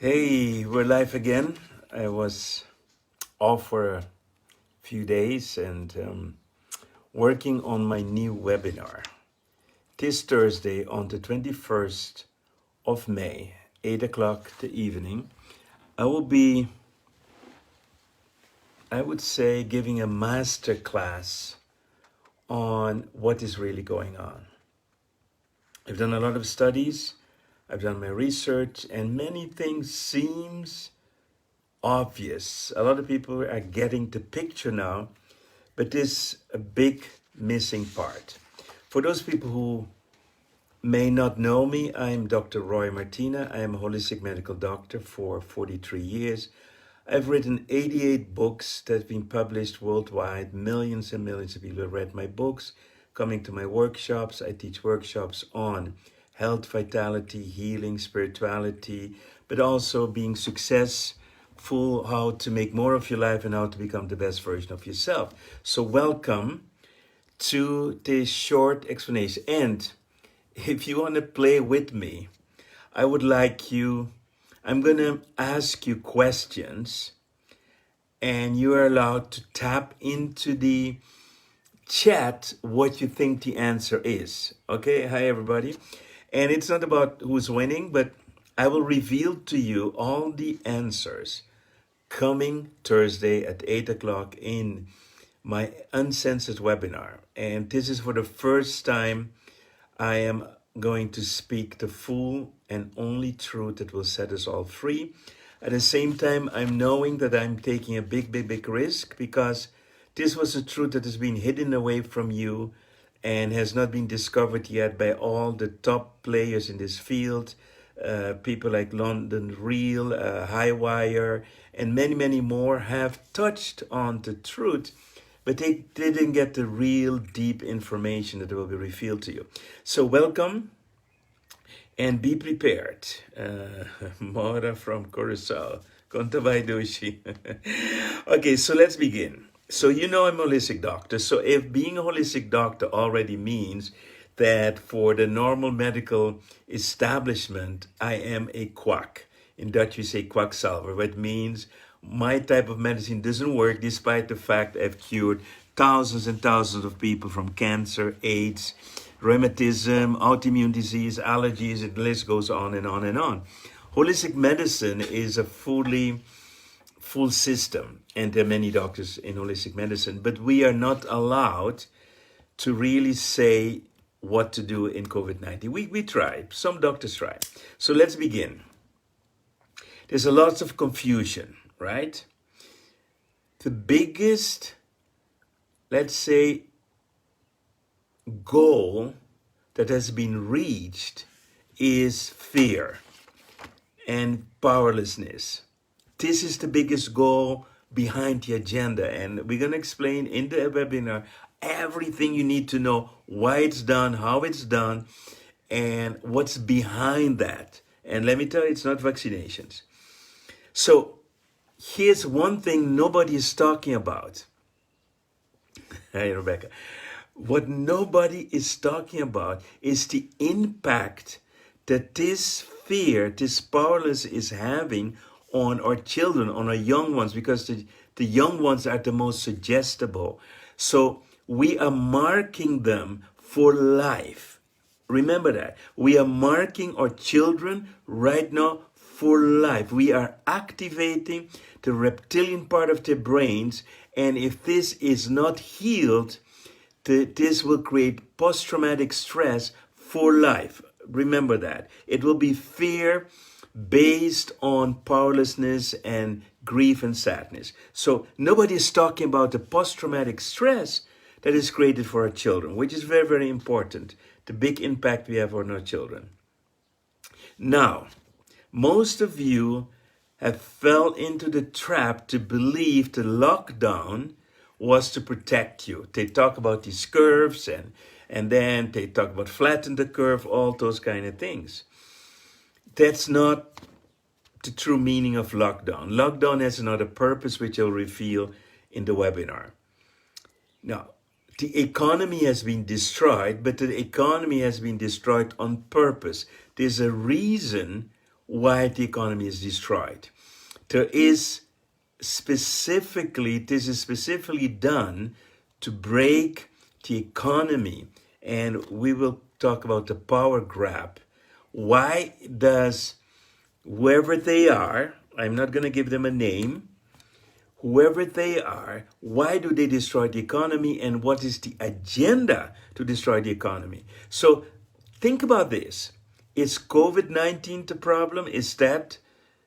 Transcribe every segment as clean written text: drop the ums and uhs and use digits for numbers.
Hey, we're live again. I was off for a few days and working on my new webinar. This Thursday, on the 21st of May, 8 o'clock the evening, I will be, I would say, giving a master class on what is really going on. I've done a lot of studies, I've done my research, and many things seems obvious. A lot of people are getting the picture now, but there's a big missing part. For those people who may not know me, I'm Dr. Roy Martina. I am a holistic medical doctor for 43 years. I've written 88 books that have been published worldwide. Millions and millions of people have read my books, coming to my workshops. I teach workshops on health, vitality, healing, spirituality, but also being successful, how to make more of your life and how to become the best version of yourself. So welcome to this short explanation. And if you want to play with me, I would like you, I'm going to ask you questions and you are allowed to tap into the chat what you think the answer is. Okay, hi everybody. And it's not about who's winning, but I will reveal to you all the answers coming Thursday at 8 o'clock in my uncensored webinar. And this is for the first time I am going to speak the full and only truth that will set us all free. At the same time, I'm knowing that I'm taking a big risk because this was a truth that has been hidden away from you and has not been discovered yet by all the top players in this field, people like London Real, Highwire, and many more have touched on the truth, but they didn't get the real deep information that will be revealed to you. So welcome and be prepared. Mora from Curacao. Konta vai dushi. Okay, so let's begin. So you know I'm a holistic doctor. So if being a holistic doctor already means that for the normal medical establishment, I am a quack. In Dutch, we say quacksalver, which means my type of medicine doesn't work despite the fact I've cured thousands and thousands of people from cancer, AIDS, rheumatism, autoimmune disease, allergies, and the list goes on and on and on. Holistic medicine is a full system, and there are many doctors in holistic medicine, but we are not allowed to really say what to do in COVID-19. We try, some doctors try. So let's begin. There's a lot of confusion, right? The biggest, let's say, goal that has been reached is fear and powerlessness. This is the biggest goal behind the agenda, and we're going to explain in the webinar everything you need to know, why it's done, how it's done, and what's behind that. And let me tell you, it's not vaccinations. So here's one thing nobody is talking about. Hey, Rebecca. What nobody is talking about is the impact that this fear, this powerlessness is having on our children, on our young ones, because the young ones are the most suggestible. So we are marking them for life. Remember that. We are marking our children right now for life. We are activating the reptilian part of their brains, and if this is not healed, this will create post-traumatic stress for life. Remember that. It will be fear based on powerlessness and grief and sadness. So nobody is talking about the post-traumatic stress that is created for our children, which is very important. The big impact we have on our children. Now, most of you have fell into the trap to believe the lockdown was to protect you. They talk about these curves and then they talk about flatten the curve, all those kind of things. That's not the true meaning of lockdown. Lockdown has another purpose, which I'll reveal in the webinar. Now, the economy has been destroyed, but the economy has been destroyed on purpose. There's a reason why the economy is destroyed. There is this is specifically done to break the economy, and we will talk about the power grab. Why does whoever they are, I'm not going to give them a name, whoever they are, why do they destroy the economy, and what is the agenda to destroy the economy? So think about this. Is COVID-19 the problem? Is that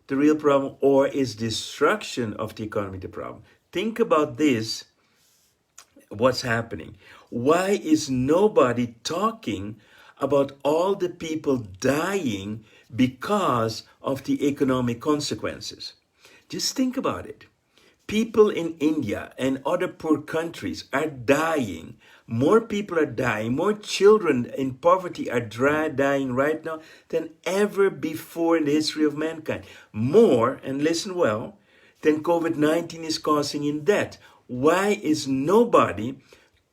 the real problem? Or is destruction of the economy the problem? Think about this, what's happening. Why is nobody talking about all the people dying because of the economic consequences? Just think about it. People in India and other poor countries are dying. More people are dying. More children in poverty are dying right now than ever before in the history of mankind. More, and listen well, than COVID-19 is causing in death. Why is nobody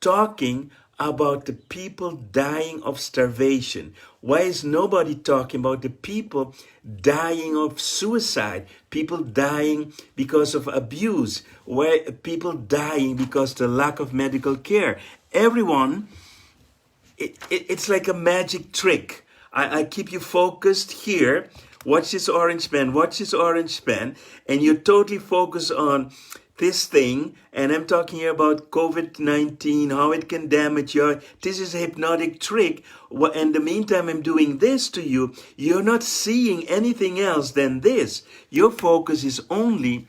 talking about the people dying of starvation? Why is nobody talking about the people dying of suicide? People dying because of abuse? Why people dying because of the lack of medical care? Everyone, it's like a magic trick. I keep you focused here. Watch this orange pen, watch this orange pen, and you totally focus on this thing, and I'm talking here about COVID-19, how it can damage your, this is a hypnotic trick. In the meantime, I'm doing this to you. You're not seeing anything else than this. Your focus is only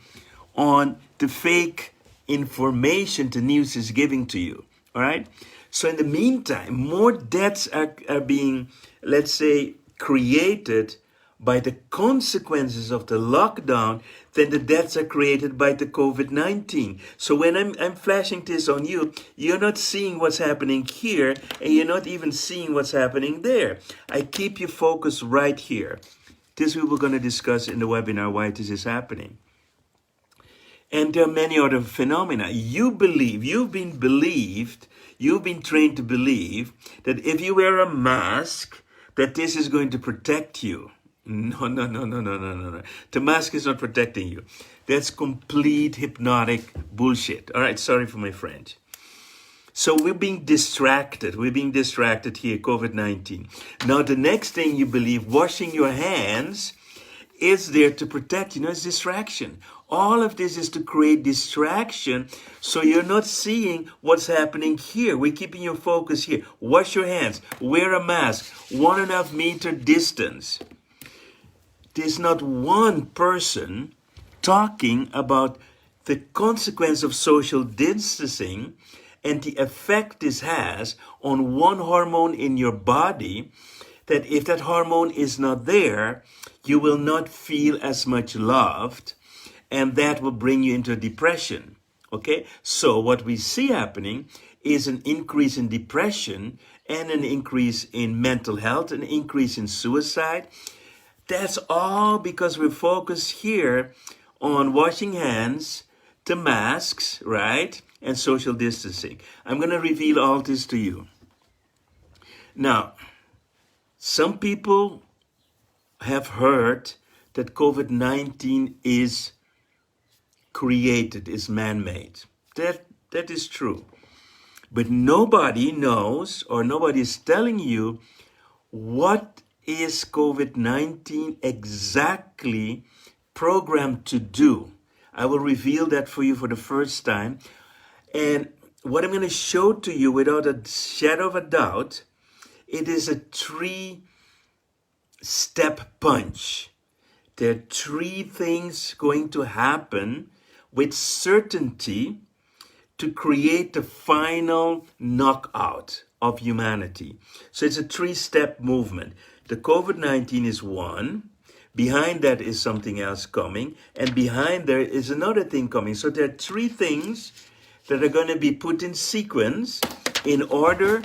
on the fake information the news is giving to you. All right? So in the meantime, more deaths are being, let's say, created by the consequences of the lockdown than the deaths are created by the COVID-19. So when I'm flashing this on you, you're not seeing what's happening here, and you're not even seeing what's happening there. I keep you focused right here. This we were going to discuss in the webinar, why this is happening. And there are many other phenomena. You've been trained to believe that if you wear a mask, that this is going to protect you. No. The mask is not protecting you. That's complete hypnotic bullshit. All right, sorry for my French. So we're being distracted. We're being distracted here, COVID-19. Now, the next thing you believe, washing your hands, is there to protect you. No, it's distraction. All of this is to create distraction so you're not seeing what's happening here. We're keeping your focus here. Wash your hands. Wear a mask. 1.5 meter distance. There's not one person talking about the consequence of social distancing and the effect this has on one hormone in your body, that if that hormone is not there, you will not feel as much loved, and that will bring you into a depression. Okay? So what we see happening is an increase in depression and an increase in mental health, an increase in suicide. That's all because we're focused here on washing hands, the masks, right? And social distancing. I'm going to reveal all this to you. Now, some people have heard that COVID-19 is created, is man-made. That is true. But nobody knows, or nobody is telling you, what is COVID-19 exactly programmed to do. I will reveal that for you for the first time. And what I'm going to show to you without a shadow of a doubt, it is a 3-step punch. There are 3 things going to happen with certainty to create the final knockout of humanity. So it's a 3-step movement. The COVID-19 is one. Behind that is something else coming. And behind there is another thing coming. So there are 3 things that are going to be put in sequence in order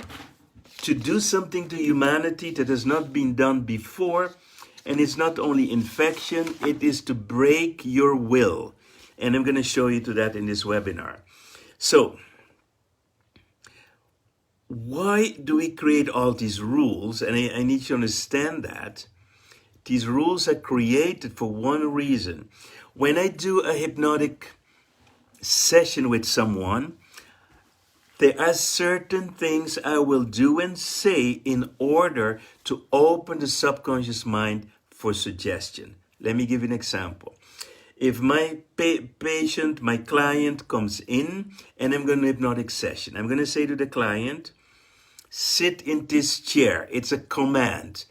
to do something to humanity that has not been done before. And it's not only infection, it is to break your will. And I'm going to show you to that in this webinar. So, why do we create all these rules? And I need you to understand that These rules are created for one reason. When I do a hypnotic session with someone, there are certain things I will do and say in order to open the subconscious mind for suggestion. Let me give you an example. If my patient, my client comes in and I'm going to hypnotic session, I'm going to say to the client, sit in this chair. It's a command.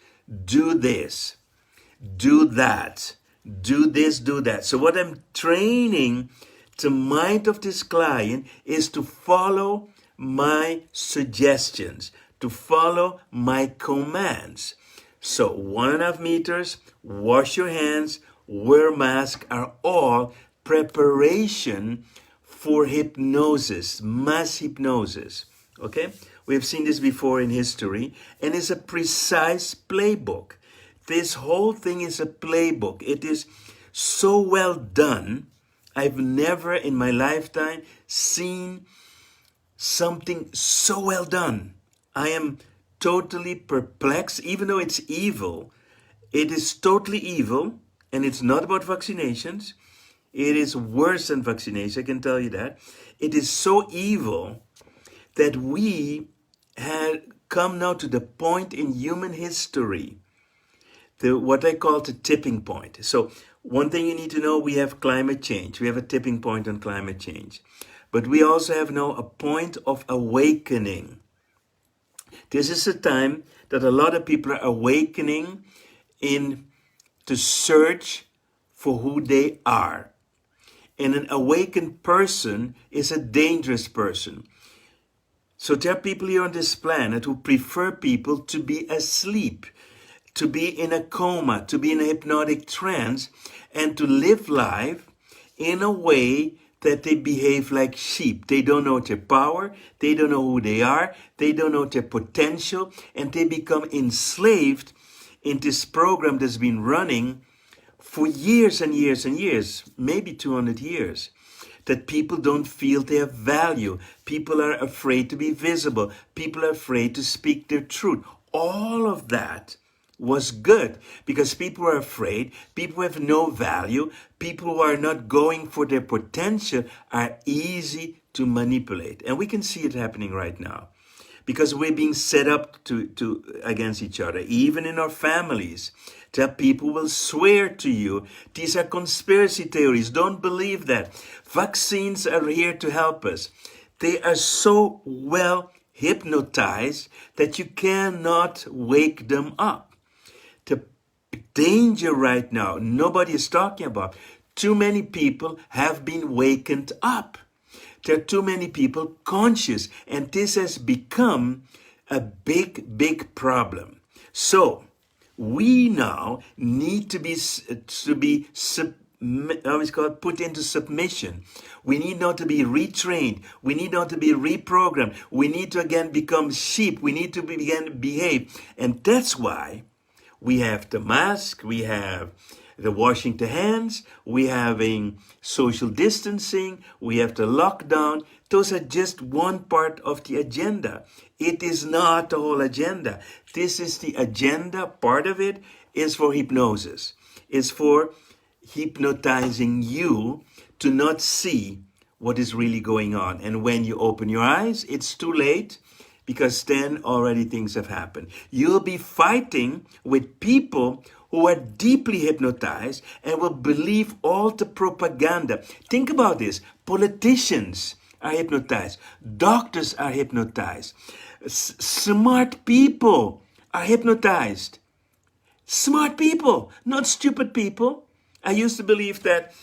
Do this. Do that. Do this, do that. So what I'm training the mind of this client is to follow my suggestions, to follow my commands. So 1.5 meters, wash your hands, wear mask are all preparation for hypnosis, mass hypnosis. Okay? We have seen this before in history, and it's a precise playbook. This whole thing is a playbook. It is so well done. I've never in my lifetime seen something so well done. I am totally perplexed, even though it's evil. It is totally evil, and it's not about vaccinations. It is worse than vaccination, I can tell you that. It is so evil that we had come now to the point in human history, what I call the tipping point. So one thing you need to know, we have climate change. We have a tipping point on climate change. But we also have now a point of awakening. This is a time that a lot of people are awakening in to search for who they are. And an awakened person is a dangerous person. So there are people here on this planet who prefer people to be asleep, to be in a coma, to be in a hypnotic trance, and to live life in a way that they behave like sheep. They don't know their power, they don't know who they are, they don't know their potential, and they become enslaved in this program that's been running for years and years and years, maybe 200 years. That people don't feel their value. People are afraid to be visible. People are afraid to speak their truth. All of that was good because people are afraid. People have no value. People who are not going for their potential are easy to manipulate. And we can see it happening right now because we're being set up to against each other, even in our families. That people will swear to you, these are conspiracy theories. Don't believe that. Vaccines are here to help us. They are so well hypnotized that you cannot wake them up. The danger right now, nobody is talking about. Too many people have been wakened up. There are too many people conscious, and this has become a big, big problem. So, we now need to be put into submission. We need now to be retrained. We need now to be reprogrammed. We need to again become sheep. We need to begin to behave. And that's why we have the mask, we have the washing the hands, we having social distancing, we have the lockdown. Those are just one part of the agenda. It is not the whole agenda. This is the agenda. Part of it is for hypnosis. It's for hypnotizing you to not see what is really going on. And when you open your eyes, it's too late because then already things have happened. You'll be fighting with people who are deeply hypnotized and will believe all the propaganda. Think about this. Politicians are hypnotized. Doctors are hypnotized. Smart people are hypnotized. Smart people, not stupid people. I used to believe that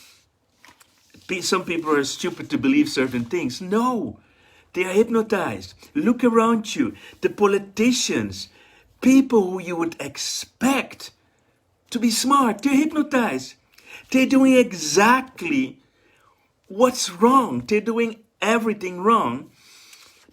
some people are stupid to believe certain things. No, they are hypnotized. Look around you. The politicians, people who you would expect to be smart, they're hypnotized. They're doing exactly what's wrong. They're doing everything wrong.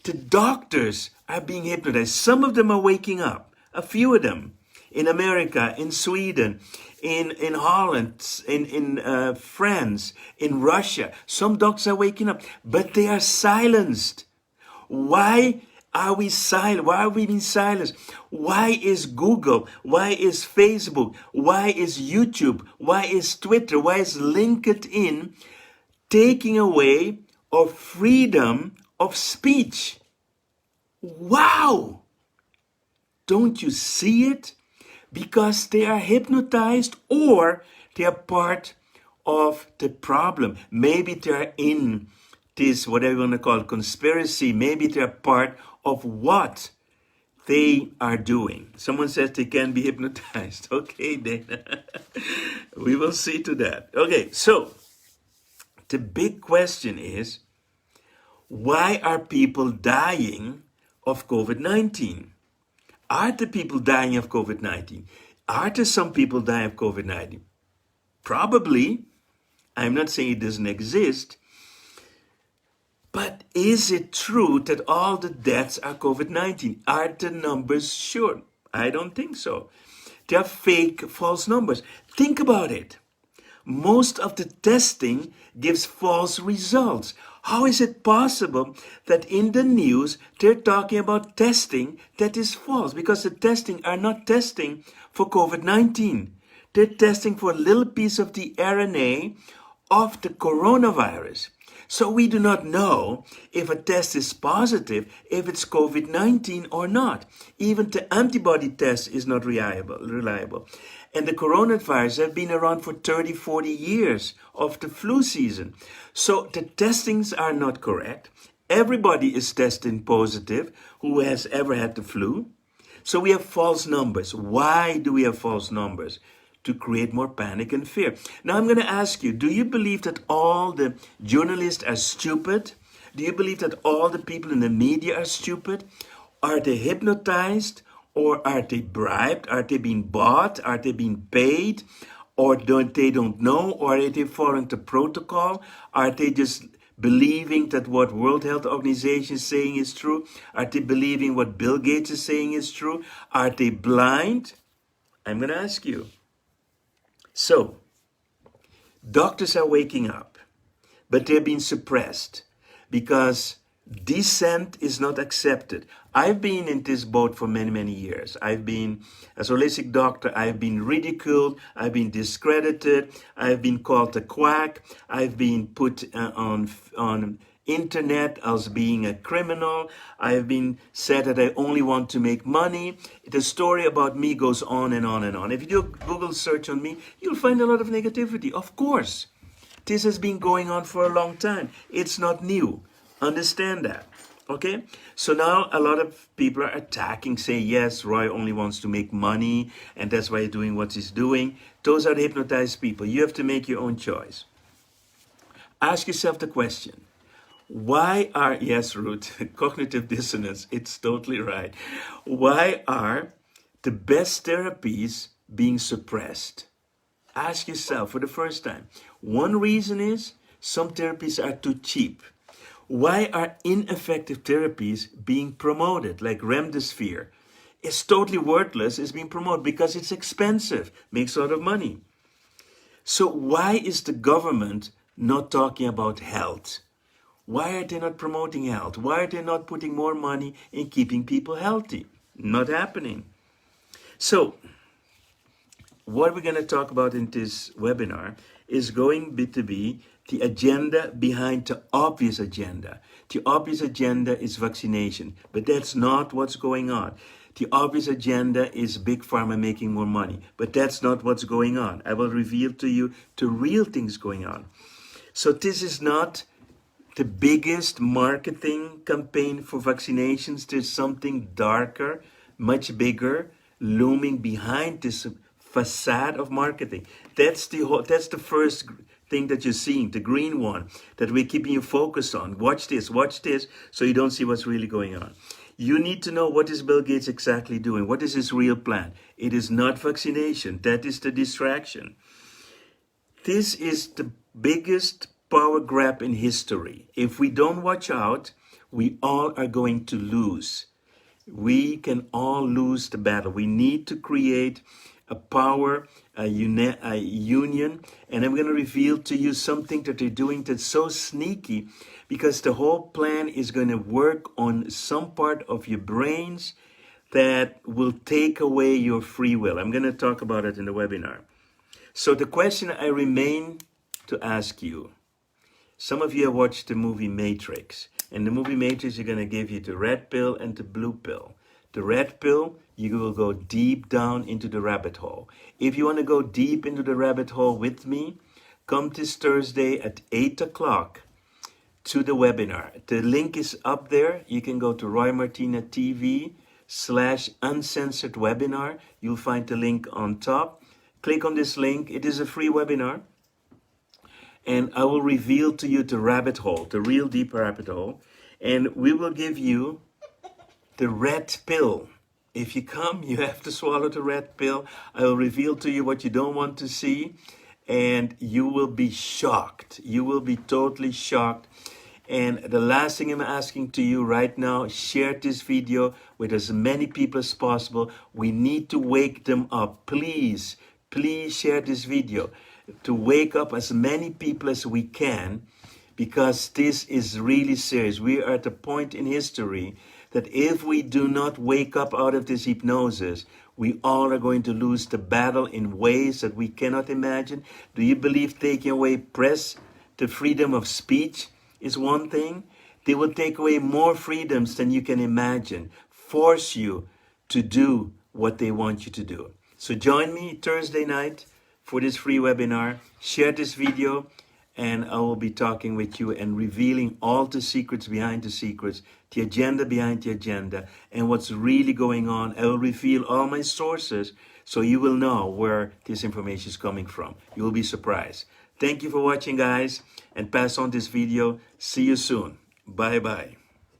The doctors are being hypnotized. Some of them are waking up. A few of them. In America, in Sweden, in Holland, in France, in Russia. Some doctors are waking up, but they are silenced. Why Are we silent? Why are we being silenced? Why is Google? Why is Facebook? Why is YouTube? Why is Twitter? Why is LinkedIn taking away our freedom of speech? Wow! Don't you see it? Because they are hypnotized or they are part of the problem. Maybe they're in this, whatever you want to call it, conspiracy. Maybe they're part of what they are doing. Someone says they can be hypnotized. Okay, then we will see to that. Okay, so the big question is, why are people dying of COVID-19? Are the people dying of COVID-19? Are there some people dying of COVID-19? Probably. I'm not saying it doesn't exist. But is it true that all the deaths are COVID-19? Are the numbers sure? I don't think so. They are fake, false numbers. Think about it. Most of the testing gives false results. How is it possible that in the news they're talking about testing that is false? Because the testing are not testing for COVID-19. They're testing for a little piece of the RNA of the coronavirus. So we do not know if a test is positive, if it's COVID-19 or not. Even the antibody test is not reliable. And the coronavirus have been around for 30, 40 years of the flu season. So the testings are not correct. Everybody is testing positive who has ever had the flu. So we have false numbers. Why do we have false numbers? To create more panic and fear. Now I'm going to ask you, do you believe that all the journalists are stupid? Do you believe that all the people in the media are stupid? Are they hypnotized? Or are they bribed? Are they being bought? Are they being paid? Or they don't know? Or are they following the protocol? Are they just believing that what World Health Organization is saying is true? Are they believing what Bill Gates is saying is true? Are they blind? I'm going to ask you. So, doctors are waking up, but they're being suppressed because dissent is not accepted. I've been in this boat for many, many years. I've been, as a holistic doctor, I've been ridiculed, I've been discredited, I've been called a quack, I've been put on internet as being a criminal. I've been said that I only want to make money. The story about me goes on and on and on. If you do a Google search on me, you'll find a lot of negativity. Of course, this has been going on for a long time. It's not new. Understand that. Okay? So now a lot of people are attacking, saying, yes, Roy only wants to make money, and that's why he's doing what he's doing. Those are the hypnotized people. You have to make your own choice. Ask yourself the question. Why are, yes, Ruth, cognitive dissonance, it's totally right. Why are the best therapies being suppressed? Ask yourself for the first time. One reason is some therapies are too cheap. Why are ineffective therapies being promoted, like remdesivir? It's totally worthless, it's being promoted because it's expensive, makes a lot of money. So why is the government not talking about health? Why are they not promoting health? Why are they not putting more money in keeping people healthy? Not happening. So, what we're going to talk about in this webinar is going to be the agenda behind the obvious agenda. The obvious agenda is vaccination, but that's not what's going on. The obvious agenda is Big Pharma making more money, but that's not what's going on. I will reveal to you the real things going on. So this is not the biggest marketing campaign for vaccinations. There's something darker, much bigger, looming behind this facade of marketing. That's the first thing that you're seeing, the green one, that we're keeping you focused on. Watch this, so you don't see what's really going on. You need to know what is Bill Gates exactly doing. What is his real plan? It is not vaccination. That is the distraction. This is the biggest power grab in history. If we don't watch out, we all are going to lose. We can all lose the battle. We need to create a power, a union, and I'm going to reveal to you something that they're doing that's so sneaky, because the whole plan is going to work on some part of your brains that will take away your free will. I'm going to talk about it in the webinar. So the question I remain to ask you, some of you have watched the movie Matrix. In the movie Matrix, you're going to give you the red pill and the blue pill. The red pill, you will go deep down into the rabbit hole. If you want to go deep into the rabbit hole with me, come this Thursday at 8 o'clock to the webinar. The link is up there. You can go to Roy Martina TV/uncensored webinar. You'll find the link on top. Click on this link. It is a free webinar. And I will reveal to you the rabbit hole, the real deep rabbit hole. And we will give you the red pill. If you come, you have to swallow the red pill. I will reveal to you what you don't want to see. And you will be shocked. You will be totally shocked. And the last thing I'm asking to you right now, share this video with as many people as possible. We need to wake them up. Please, please share this video to wake up as many people as we can, because this is really serious. We are at a point in history that if we do not wake up out of this hypnosis, we all are going to lose the battle in ways that we cannot imagine. Do you believe taking away press, the freedom of speech, is one thing? They will take away more freedoms than you can imagine, force you to do what they want you to do. So join me Thursday night for this free webinar. Share this video, and I will be talking with you and revealing all the secrets behind the secrets, the agenda behind the agenda, and what's really going on. I will reveal all my sources so you will know where this information is coming from. You will be surprised. Thank you for watching, guys, and pass on this video. See you soon. Bye-bye.